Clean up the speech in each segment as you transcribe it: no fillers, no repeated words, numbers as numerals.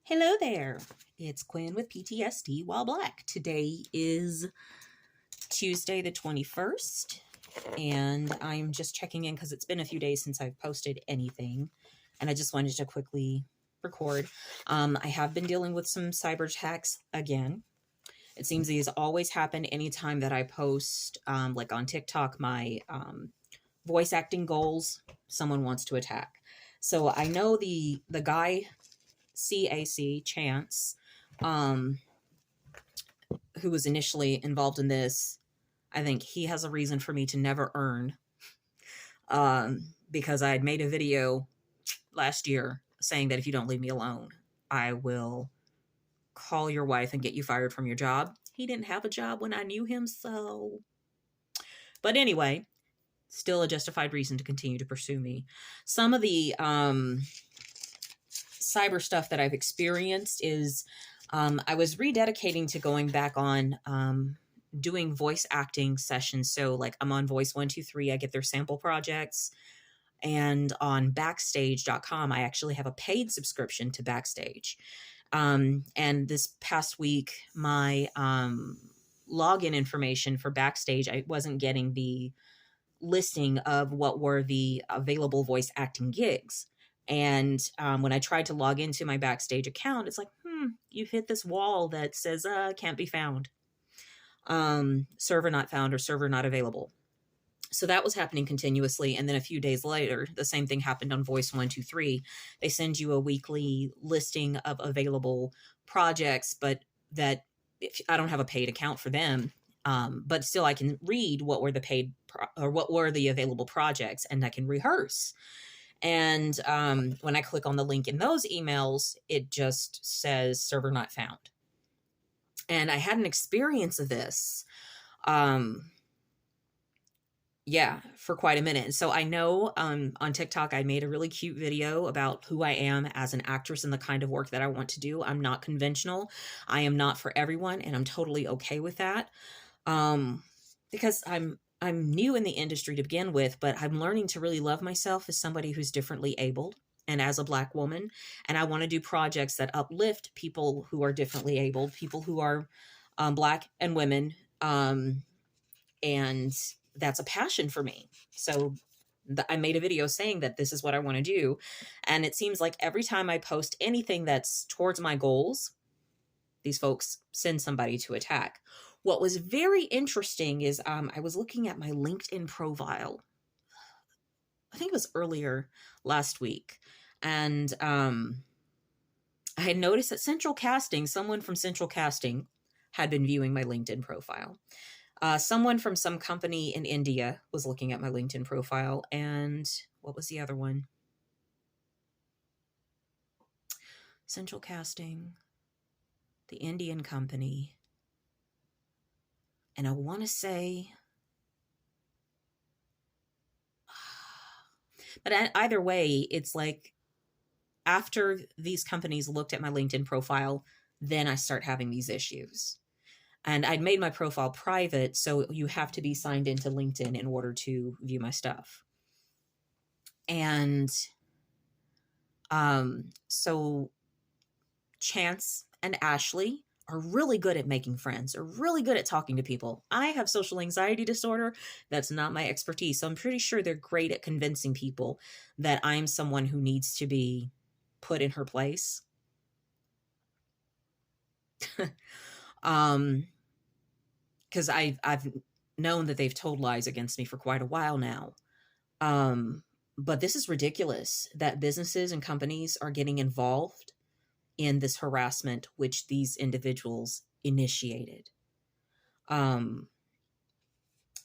Hello there. It's Quinn with PTSD while black. Today is Tuesday the 21st, and I'm just checking in because it's been a few days since I've posted anything, and I just wanted to quickly record. I have been dealing with some cyber attacks again. It seems these always happen anytime that I post, like on TikTok, my voice acting goals, someone wants to attack. So I know the guy Chance, um, who was initially involved in this, I think he has a reason for me to never earn, because I had made a video last year saying that if you don't leave me alone, I will call your wife and get you fired from your job. He didn't have a job when I knew him, so... But anyway, still a justified reason to continue to pursue me. Some of the cyber stuff that I've experienced is I was rededicating to going back on doing voice acting sessions. So like I'm on Voice 123, I get their sample projects. And on backstage.com, I actually have a paid subscription to Backstage. And this past week, my login information for Backstage, I wasn't getting the listing of what were the available voice acting gigs. And when I tried to log into my Backstage account, it's like, you've hit this wall that says can't be found. Server not found or server not available. So that was happening continuously. And then a few days later, the same thing happened on Voice 123. They send you a weekly listing of available projects, but that if I don't have a paid account for them. But still I can read what were the paid or what were the available projects, and I can rehearse. And when I click on the link in those emails, it just says server not found. And I had an experience of this, for quite a minute. And so I know on TikTok, I made a really cute video about who I am as an actress and the kind of work that I want to do. I'm not conventional. I am not for everyone, and I'm totally okay with that. Because I'm new in the industry to begin with, but I'm learning to really love myself as somebody who's differently abled and as a Black woman. And I want to do projects that uplift people who are differently abled, people who are Black and women. And that's a passion for me. So I made a video saying that this is what I want to do. And it seems like every time I post anything that's towards my goals, these folks send somebody to attack. What was very interesting is I was looking at my LinkedIn profile. I think it was earlier last week. And I had noticed that someone from Central Casting had been viewing my LinkedIn profile. Someone from some company in India was looking at my LinkedIn profile. And what was the other one? Central Casting, the Indian company. And I want to say, but either way, it's like after these companies looked at my LinkedIn profile, then I start having these issues. And I'd made my profile private, so you have to be signed into LinkedIn in order to view my stuff. And so Chance and Ashley are really good at making friends, are really good at talking to people. I have social anxiety disorder. That's not my expertise. So I'm pretty sure they're great at convincing people that I'm someone who needs to be put in her place. Because I've known that they've told lies against me for quite a while now. But this is ridiculous that businesses and companies are getting involved in this harassment, which these individuals initiated.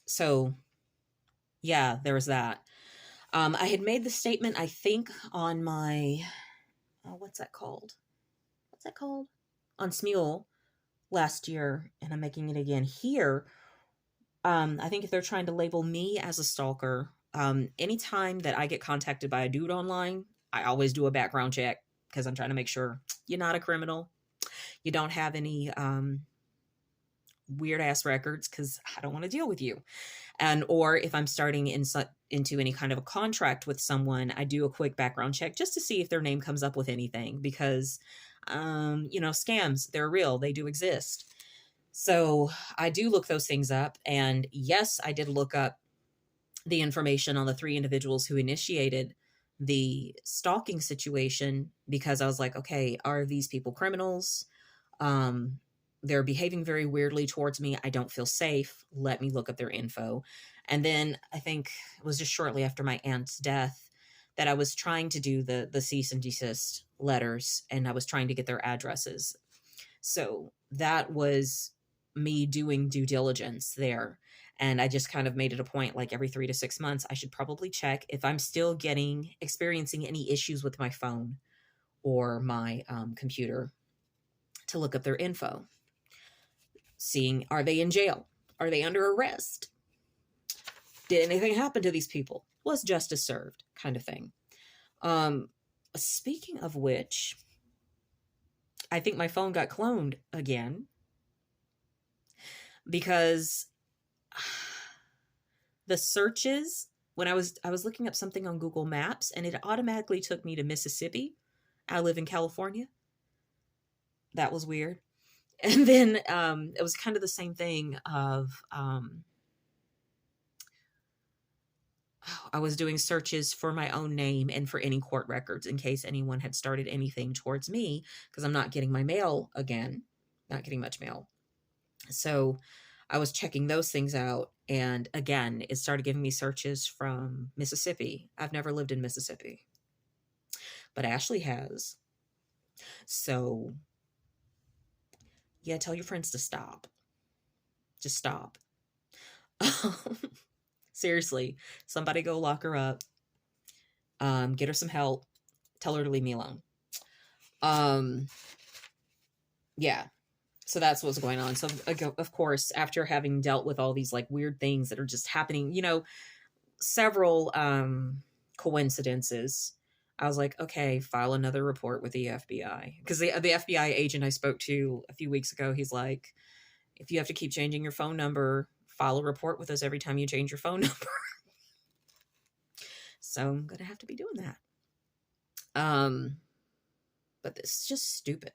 So yeah, there was that. I had made the statement, I think, on my, what's that called? On Smule last year, and I'm making it again here. I think if they're trying to label me as a stalker, anytime that I get contacted by a dude online, I always do a background check because I'm trying to make sure you're not a criminal. You don't have any weird ass records, because I don't want to deal with you. And or if I'm starting into any kind of a contract with someone, I do a quick background check just to see if their name comes up with anything, because Scams, they're real, they do exist. So I do look those things up. And yes, I did look up the information on the three individuals who initiated the stalking situation, because I was like, okay, are these people criminals? Um, they're behaving very weirdly towards me. I don't feel safe. Let me look up their info. And then I think it was just shortly after my aunt's death that I was trying to do the cease and desist letters, and I was trying to get their addresses. So that was me doing due diligence there. And I just kind of made it a point, like every 3 to 6 months, I should probably check if I'm still experiencing any issues with my phone or my computer, to look up their info, seeing, are they in jail? Are they under arrest? Did anything happen to these people? Was justice served? Kind of thing. Speaking of which, I think my phone got cloned again, because the searches, when I was looking up something on Google Maps, and it automatically took me to Mississippi. I live in California. That was weird. And then it was kind of the same thing of I was doing searches for my own name and for any court records in case anyone had started anything towards me, because I'm not getting my mail again, not getting much mail. So I was checking those things out. And again, it started giving me searches from Mississippi. I've never lived in Mississippi, but Ashley has. So yeah, tell your friends to stop. Just stop. Seriously, somebody go lock her up. Get her some help. Tell her to leave me alone. Yeah. So that's what's going on. So of course, after having dealt with all these like weird things that are just happening, several coincidences, I was like, okay, file another report with the FBI. Because the FBI agent I spoke to a few weeks ago, he's like, if you have to keep changing your phone number, file a report with us every time you change your phone number. So I'm going to have to be doing that. But this is just stupid.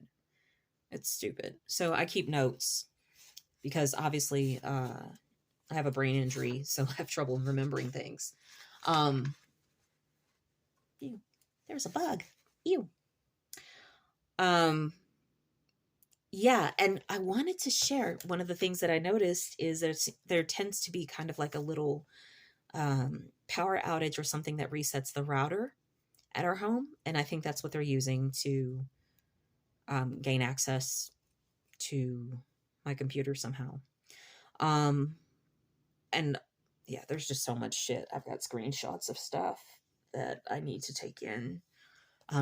It's stupid. So I keep notes because obviously I have a brain injury, so I have trouble remembering things. Ew, there's a bug. Ew. Yeah, and I wanted to share one of the things that I noticed is there tends to be kind of like a little power outage or something that resets the router at our home, and I think that's what they're using to gain access to my computer somehow. And yeah, there's just so much shit. I've got screenshots of stuff that I need to take in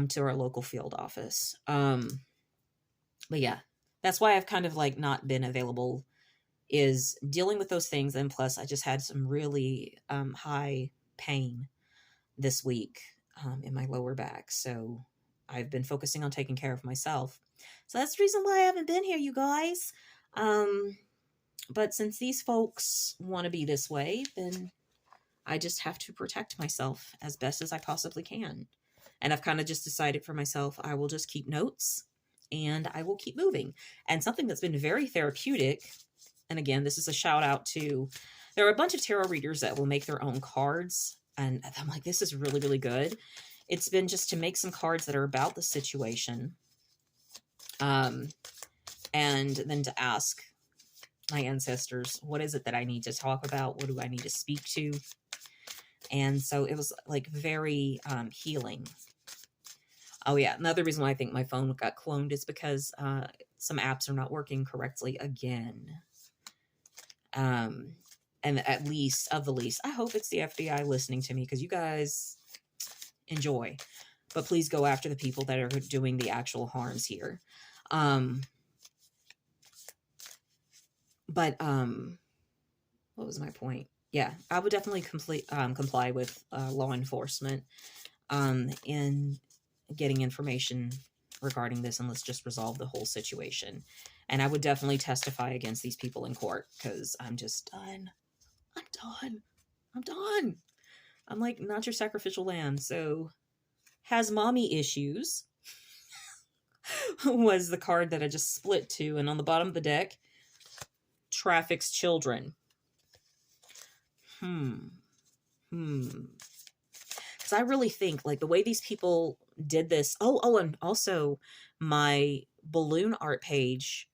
to our local field office. But yeah, that's why I've kind of like not been available, is dealing with those things. And plus I just had some really high pain this week in my lower back. So I've been focusing on taking care of myself. So that's the reason why I haven't been here, you guys. But since these folks want to be this way, then I just have to protect myself as best as I possibly can. And I've kind of just decided for myself, I will just keep notes and I will keep moving. And something that's been very therapeutic, and again, this is a shout out to, there are a bunch of tarot readers that will make their own cards. And I'm like, this is really, really good. It's been just to make some cards that are about the situation. And then to ask my ancestors, what is it that I need to talk about? What do I need to speak to? And so it was like very healing. Oh yeah, another reason why I think my phone got cloned is because some apps are not working correctly again. And at least, of the least, I hope it's the FBI listening to me, because you guys enjoy. But please go after the people that are doing the actual harms here. But what was my point? Yeah, I would definitely comply with law enforcement in getting information regarding this, and let's just resolve the whole situation. And I would definitely testify against these people in court, because I'm just done. I'm done. I'm like, not your sacrificial lamb. So has mommy issues. was the card that I just split two. And on the bottom of the deck, traffics children. Because I really think like the way these people did this. And also my balloon art page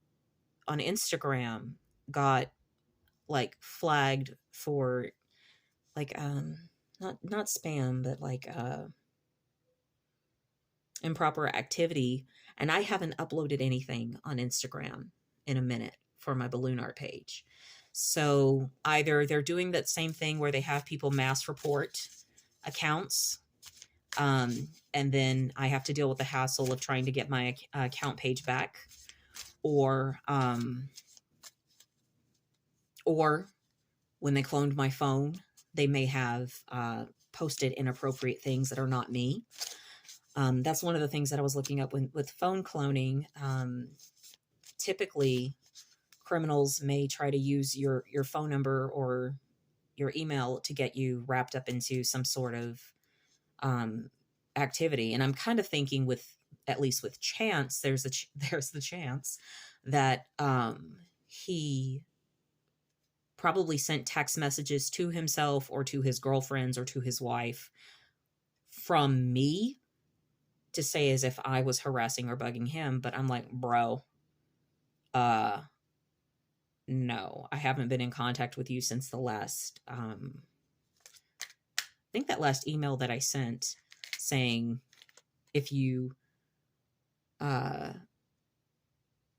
on Instagram got like flagged for like not spam, but like improper activity, and I haven't uploaded anything on Instagram in a minute for my balloon art page. So either they're doing that same thing where they have people mass report accounts, and then I have to deal with the hassle of trying to get my account page back, or when they cloned my phone, they may have posted inappropriate things that are not me. That's one of the things that I was looking up with phone cloning. Typically, criminals may try to use your phone number or your email to get you wrapped up into some sort of activity. And I'm kind of thinking at least with Chance, there's the chance that he probably sent text messages to himself or to his girlfriends or to his wife from me to say as if I was harassing or bugging him. But I'm like, bro, no, I haven't been in contact with you since the last, I think that last email that I sent saying, if you,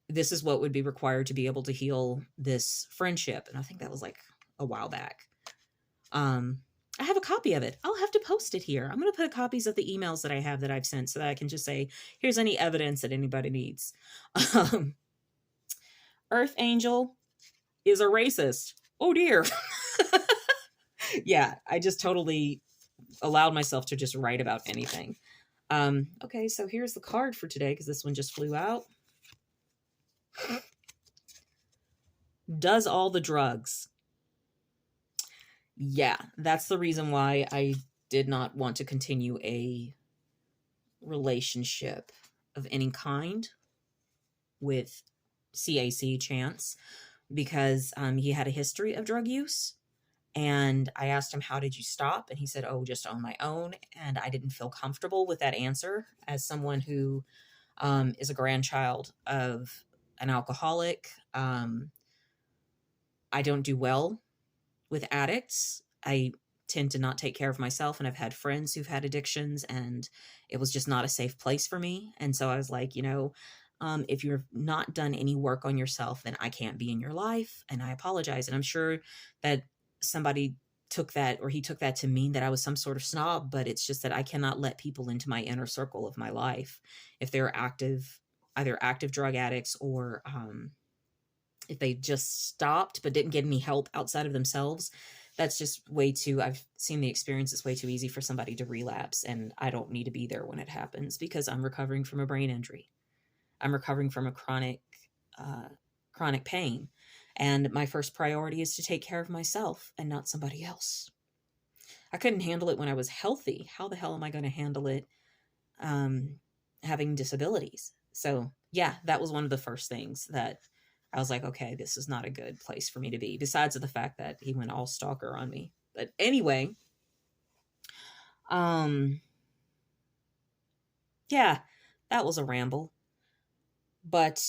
this is what would be required to be able to heal this friendship. And I think that was like a while back. I have a copy of it. I'll have to post it here. I'm going to put copies of the emails that I have that I've sent so that I can just say, here's any evidence that anybody needs. Earth Angel is a racist. Oh dear. Yeah, I just totally allowed myself to just write about anything. Okay, so here's the card for today because this one just flew out. Does all the drugs. Yeah, that's the reason why I did not want to continue a relationship of any kind with CAC Chance, because he had a history of drug use. And I asked him, how did you stop? And he said, oh, just on my own. And I didn't feel comfortable with that answer as someone who is a grandchild of an alcoholic. I don't do well with addicts. I tend to not take care of myself, and I've had friends who've had addictions, and it was just not a safe place for me. And so I was like, if you've not done any work on yourself, then I can't be in your life, and I apologize. And I'm sure that somebody took that, or he took that to mean that I was some sort of snob, but it's just that I cannot let people into my inner circle of my life if they're either active drug addicts, or if they just stopped but didn't get any help outside of themselves. That's just way too, I've seen the experience, it's way too easy for somebody to relapse, and I don't need to be there when it happens because I'm recovering from a brain injury. I'm recovering from a chronic pain. And my first priority is to take care of myself and not somebody else. I couldn't handle it when I was healthy. How the hell am I going to handle it having disabilities? So yeah, that was one of the first things that I was like, okay, this is not a good place for me to be, besides the fact that he went all stalker on me. But anyway, yeah, that was a ramble. But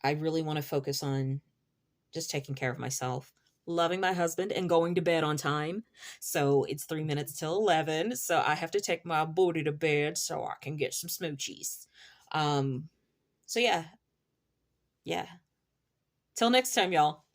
I really want to focus on just taking care of myself, loving my husband, and going to bed on time. So it's 3 minutes till 11. So I have to take my booty to bed so I can get some smoochies. So yeah. Till next time, y'all.